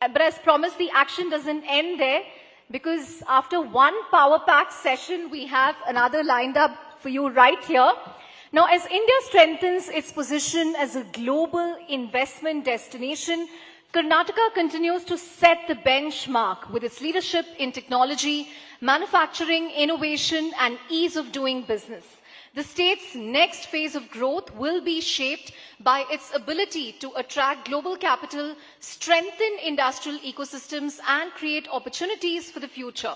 But as promised, the action doesn't end there, because after one power-packed session, we have another lined up for you right here. Now, as India strengthens its position as a global investment destination, Karnataka continues to set the benchmark with its leadership in technology, manufacturing, innovation, and ease of doing business. The state's next phase of growth will be shaped by its ability to attract global capital, strengthen industrial ecosystems, and create opportunities for the future.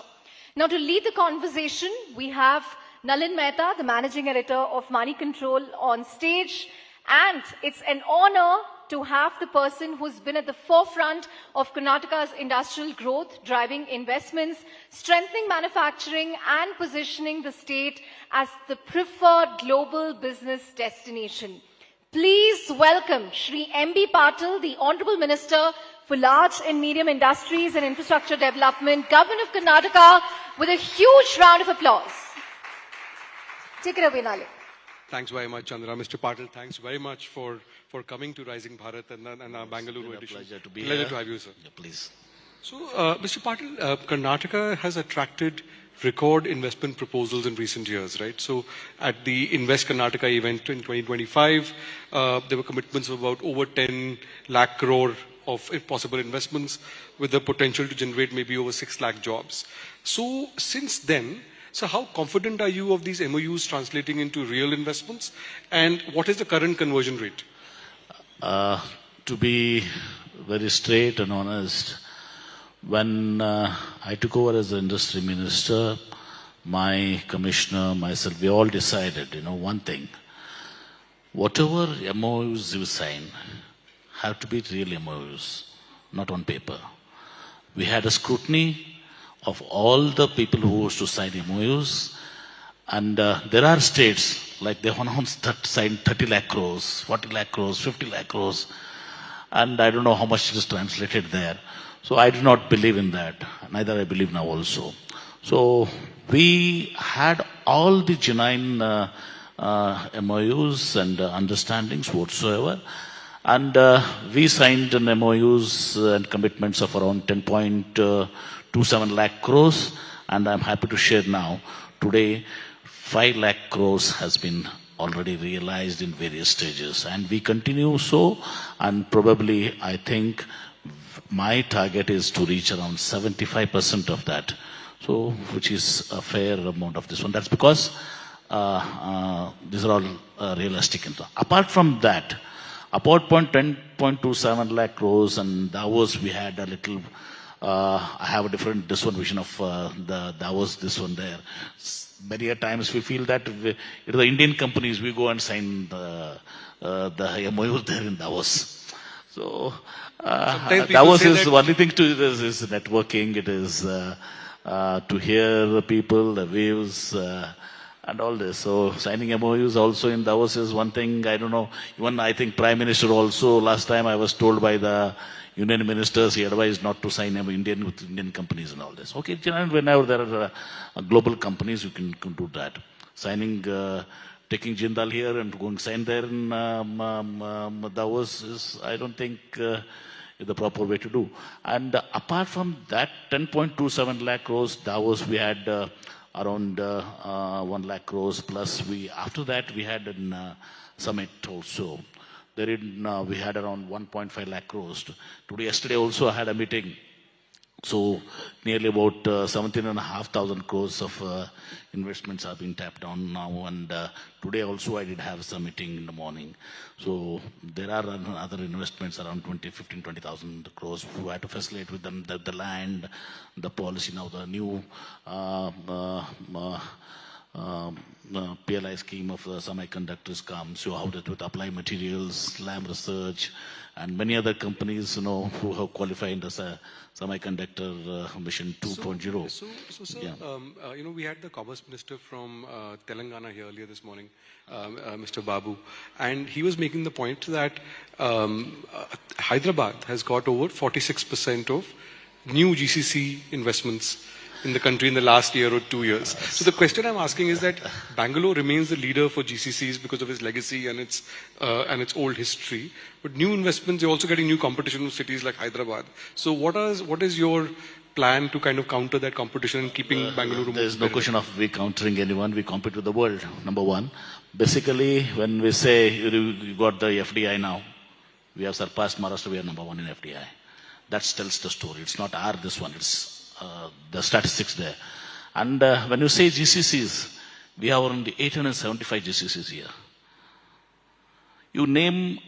Now, to lead the conversation, we have Nalin Mehta, the managing editor of Moneycontrol, on stage. And it's an honor to have the person who's been at the forefront of Karnataka's industrial growth, driving investments, strengthening manufacturing, and positioning the state as the preferred global business destination. Please welcome Shri M.B. Patil, the Honorable Minister for Large and Medium Industries and Infrastructure Development, Government of Karnataka, with a huge round of applause. Take it away, Nalin. Thanks very much, Chandra. Mr. Patil, thanks very much for coming to Rising Bharat and our Bengaluru edition. Pleasure to be here. here. To have you, sir. Yeah, please. So, Mr. Patil, Karnataka has attracted record investment proposals in recent years, right? So, at the Invest Karnataka event in 2025, there were commitments of about over 10 lakh crore of possible investments with the potential to generate maybe over 6 lakh jobs. So, since then, so how confident are you of these MOUs translating into real investments? And what is the current conversion rate? To be very straight and honest, when I took over as the industry minister, my commissioner, myself, we all decided, one thing. Whatever MOUs you sign have to be real MOUs, not on paper. We had a scrutiny of all the people who was to sign MOUs, and there are states like they announced that signed 30 lakh crores, 40 lakh crores, 50 lakh crores, and I don't know how much it is translated there. So I do not believe in that, neither I believe now also. So we had all the genuine MOUs and understandings whatsoever, and we signed an MOUs and commitments of around 10.27 lakh crores, and I'm happy to share now, today 5 lakh crores has been already realized in various stages, and we continue so, and probably I think my target is to reach around 75% of that, so which is a fair amount of this one. That's because these are all realistic. Apart from that, about 10.27 lakh crores, and Davos we had a little, I have a different, this one vision of the Davos, this one there. Many a times we feel that the Indian companies, we go and sign the MOUs there in Davos. So Davos is one thing to this is networking. It is to hear the people, the views, and all this. So signing MOUs also in Davos is one thing. I don't know. Even I think Prime Minister also, last time I was told by the Union ministers, he advised not to sign Indian with Indian companies and all this. Okay, whenever there are global companies, you can do that. Signing, taking Jindal here and going sign there in Davos is, I don't think, is the proper way to do. And apart from that, 10.27 lakh crores, Davos we had around 1 lakh crores plus. After that we had a summit also. Therein we had around 1.5 lakh crores. Yesterday also I had a meeting. So nearly about 17,500 crores of investments are being tapped on now. And today also I did have some meeting in the morning. So there are other investments around 20,000 crores who had to facilitate with them the land, the policy now, the new PLI scheme of semiconductors comes, so how that with applied materials, SLAM research, and many other companies, who have qualified as a semiconductor mission 2.0. So yeah. We had the Commerce Minister from Telangana here earlier this morning, Mr. Babu, and he was making the point that Hyderabad has got over 46% of new GCC investments in the country in the last year or 2 years. So the question I'm asking is that Bangalore remains the leader for GCCs because of its legacy and its old history. But new investments, you're also getting new competition from cities like Hyderabad. So what is your plan to kind of counter that competition and keeping Bangalore? There is no question of we countering anyone. We compete with the world, number one. Basically, when we say you got the FDI now, we have surpassed Maharashtra, we are number one in FDI. That tells the story. It's not this one, it's the statistics there. And when you say GCCs, we have only 875 GCCs here. You name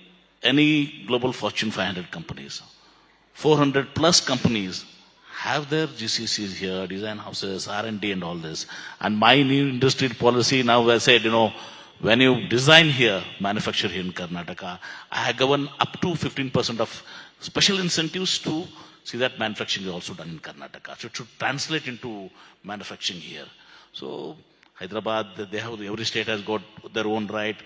any global Fortune 500 companies, 400 plus companies have their GCCs here, design houses, R&D and all this. And my new industry policy now, I said, when you design here, manufacture here in Karnataka, I have given up to 15% of special incentives to see that manufacturing is also done in Karnataka. So it should translate into manufacturing here. So Hyderabad, every state has got their own right.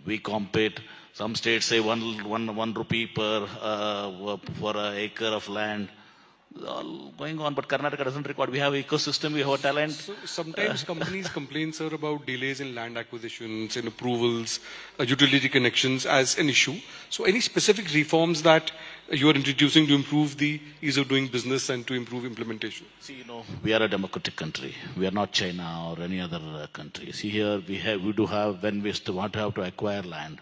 We compete. Some states say one rupee per for an acre of land. All going on, but Karnataka doesn't record. We have ecosystem, we have talent. So sometimes companies complain, sir, about delays in land acquisitions, in approvals, utility connections as an issue. So any specific reforms that you are introducing to improve the ease of doing business and to improve implementation? See, we are a democratic country. We are not China or any other country. See here, we do have, when we want to have to acquire land,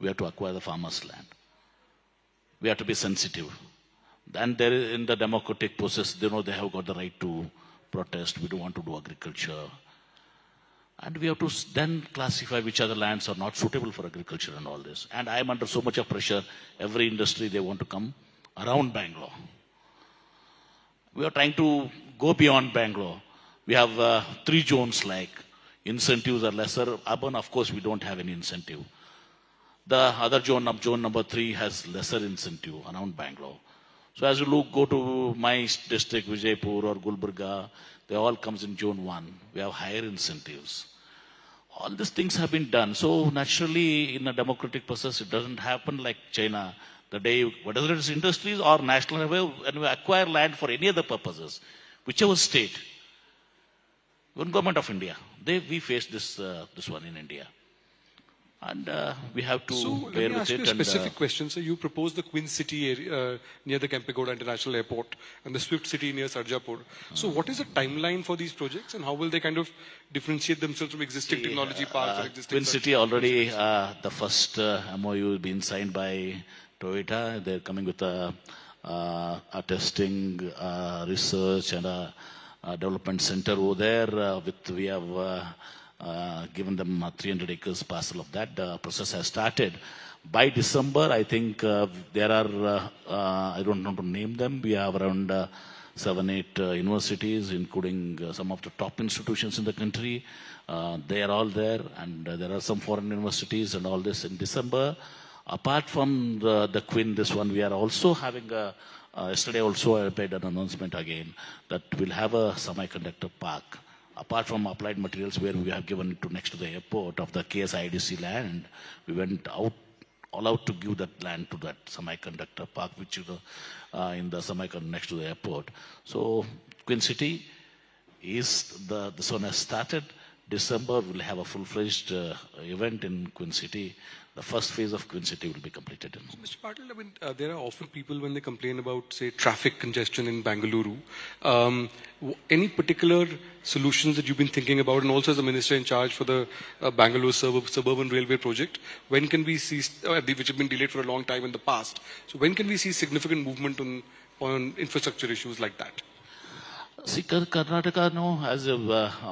we have to acquire the farmer's land. We have to be sensitive. And there is, in the democratic process, they have got the right to protest. We don't want to do agriculture. And we have to then classify which other lands are not suitable for agriculture and all this. And I am under so much of pressure. Every industry, they want to come around Bangalore. We are trying to go beyond Bangalore. We have 3 zones like incentives are lesser. Urban, of course, we don't have any incentive. The other zone number 3 has lesser incentive around Bangalore. So as you go to my district, Vijaypur or Gulbarga, they all comes in zone 1. We have higher incentives. All these things have been done. So naturally, in a democratic process, it doesn't happen like China. The day, whether it's industries or national level, when we acquire land for any other purposes, whichever state, even government of India, we face this one in India. And we have to bear with it. So let me ask you a specific question. So you proposed the Queen City area, near the Kempegowda International Airport and the Swift City near Sarjapur. So what is the timeline for these projects and how will they kind of differentiate themselves from existing technology parks or existing... Queen City already, the first MOU has been signed by Toyota. They're coming with a testing, research and a development center over there. We have... given them 300 acres parcel of that. The process has started. By December, I think there are, I don't know to name them, we have around 7-8 universities, including some of the top institutions in the country. They are all there, and there are some foreign universities and all this in December. Apart from the Queen, this one, we are also having yesterday also I made an announcement again that we'll have a semiconductor park. Apart from applied materials where we have given it to next to the airport of the KSIDC land, we went all out to give that land to that semiconductor park, which is in the semiconductor next to the airport. So Queen City this one has started. December we'll have a full-fledged event in Queen City. The first phase of Queen City will be completed. Mr. Patil, I mean, there are often people when they complain about, say, traffic congestion in Bengaluru. Any particular solutions that you've been thinking about, and also as the minister in charge for the Bangalore suburban railway project, when can we see, which have been delayed for a long time in the past, so when can we see significant movement on infrastructure issues like that? See, Karnataka, as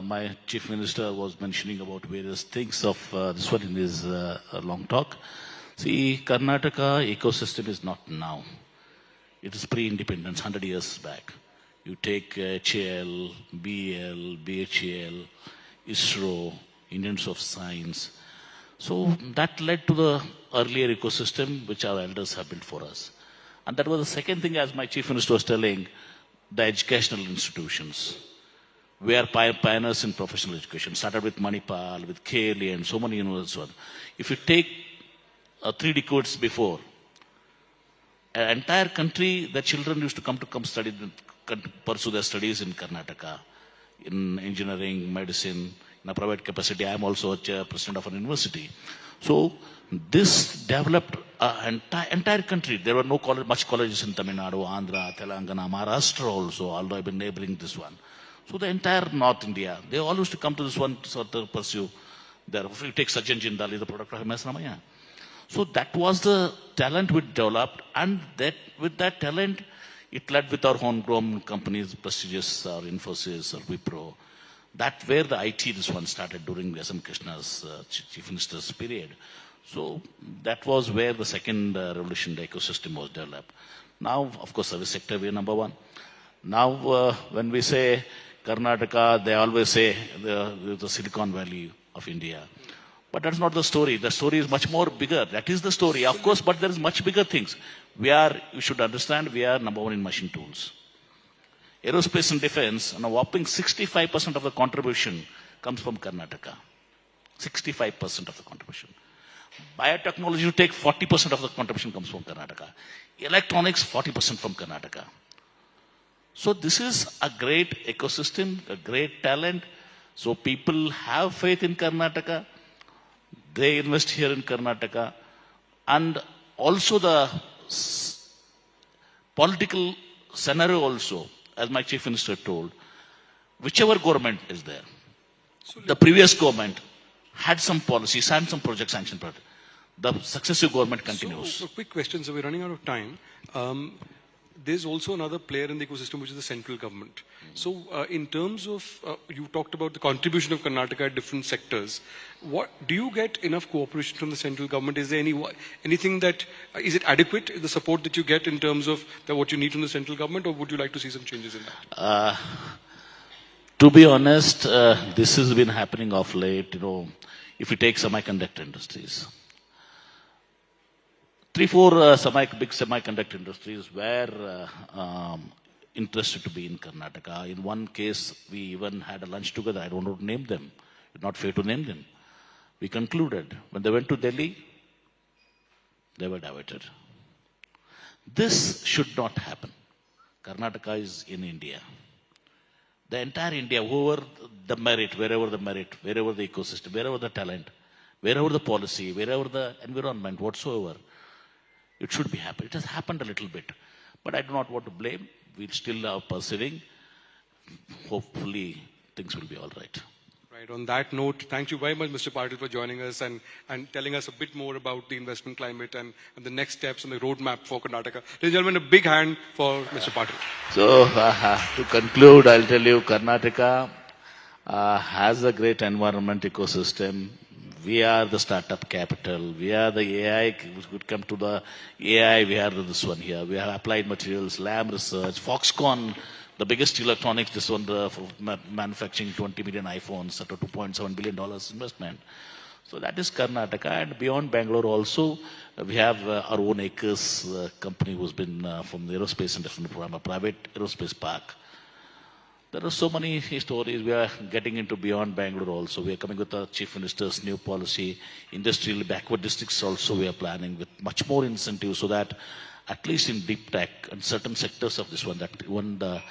my chief minister was mentioning about various things of this one in his long talk. See, Karnataka ecosystem is not now. It is pre-independence, 100 years back. You take HAL, BL, BHAL, ISRO, Indians of Science. So that led to the earlier ecosystem which our elders have built for us. And that was the second thing, as my chief minister was telling, the educational institutions. We are pioneers in professional education. Started with Manipal, with KLE and so many universities. If you take 3 decades before, An entire country, the children used to come study, pursue their studies in Karnataka, in engineering, medicine, in a private capacity. I am also a president of an university. So this developed an entire country. There were no much colleges in Tamil Nadu, Andhra, Telangana, Maharashtra also, although I've been neighboring this one. So the entire North India, they all used to come to this one to sort of pursue their, if you take Sajjan Jindal, the product of MS Ramaya. So that was the talent we developed, and that with that talent, it led with our homegrown companies, prestigious or Infosys or Wipro. That where the IT, this one started during S.M. Krishna's Chief Minister's period. So that was where the second revolution, the ecosystem was developed. Now, of course, service sector, we are number one. Now, when we say Karnataka, they always say the Silicon Valley of India. But that's not the story. The story is much more bigger. That is the story, of course, but there is much bigger things. You should understand, we are number one in machine tools. Aerospace and defense, and a whopping 65% of the contribution comes from Karnataka. 65% of the contribution. Biotechnology, you take 40% of the contribution comes from Karnataka. Electronics, 40% from Karnataka. So this is a great ecosystem, a great talent. So people have faith in Karnataka. They invest here in Karnataka. And also the political scenario also, as my chief minister told, whichever government is there, the previous government had some policies and some projects sanctioned. The successive government continues. So, a quick question, so we're running out of time. There's also another player in the ecosystem, which is the central government. So in terms of, you talked about the contribution of Karnataka at different sectors. Do you get enough cooperation from the central government? Is there anything that, is it adequate, the support that you get in terms of what you need from the central government, or would you like to see some changes in that? To be honest, this has been happening of late, if you take semiconductor industries. 3-4 big semiconductor industries were interested to be in Karnataka. In one case, we even had a lunch together. I don't want to name them. It's not fair to name them. We concluded, when they went to Delhi, they were diverted. This should not happen. Karnataka is in India. The entire India, wherever the merit, wherever the ecosystem, wherever the talent, wherever the policy, wherever the environment, whatsoever, it should be happening. It has happened a little bit. But I do not want to blame. We're still persevering. Hopefully, things will be all right. Right. On that note, thank you very much, Mr. Patil, for joining us and telling us a bit more about the investment climate and the next steps and the roadmap for Karnataka. Ladies and gentlemen, a big hand for Mr. Patil. So, to conclude, I'll tell you, Karnataka has a great environment ecosystem. We are the startup capital. We are the AI. We could come to the AI. We are this one here. We have applied materials, lab research, Foxconn, the biggest electronics, this one for manufacturing 20 million iPhones at a $2.7 billion investment. So that is Karnataka. And beyond Bangalore also, we have our own Acres company who's been from the aerospace and defense program, a private aerospace park. There are so many stories. We are getting into beyond Bangalore also. We are coming with the Chief Minister's new policy. Industrial backward districts also we are planning with much more incentives so that at least in deep tech and certain sectors of this one, that even the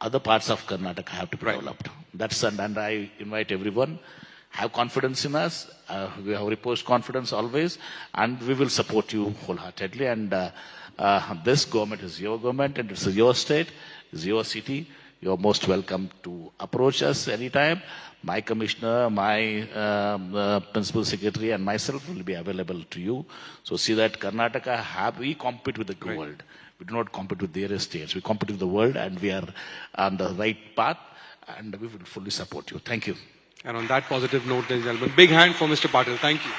other parts of Karnataka have to be developed. That's and I invite everyone, have confidence in us. We have reposed confidence always, and we will support you wholeheartedly. And this government is your government, and it's your state, it's your city. You're most welcome to approach us anytime. My commissioner, my principal secretary, and myself will be available to you. So see that Karnataka, we compete with the world. We do not compete with their states. We compete with the world, and we are on the right path, and we will fully support you. Thank you. And on that positive note, ladies and gentlemen, big hand for Mr. Patil. Thank you.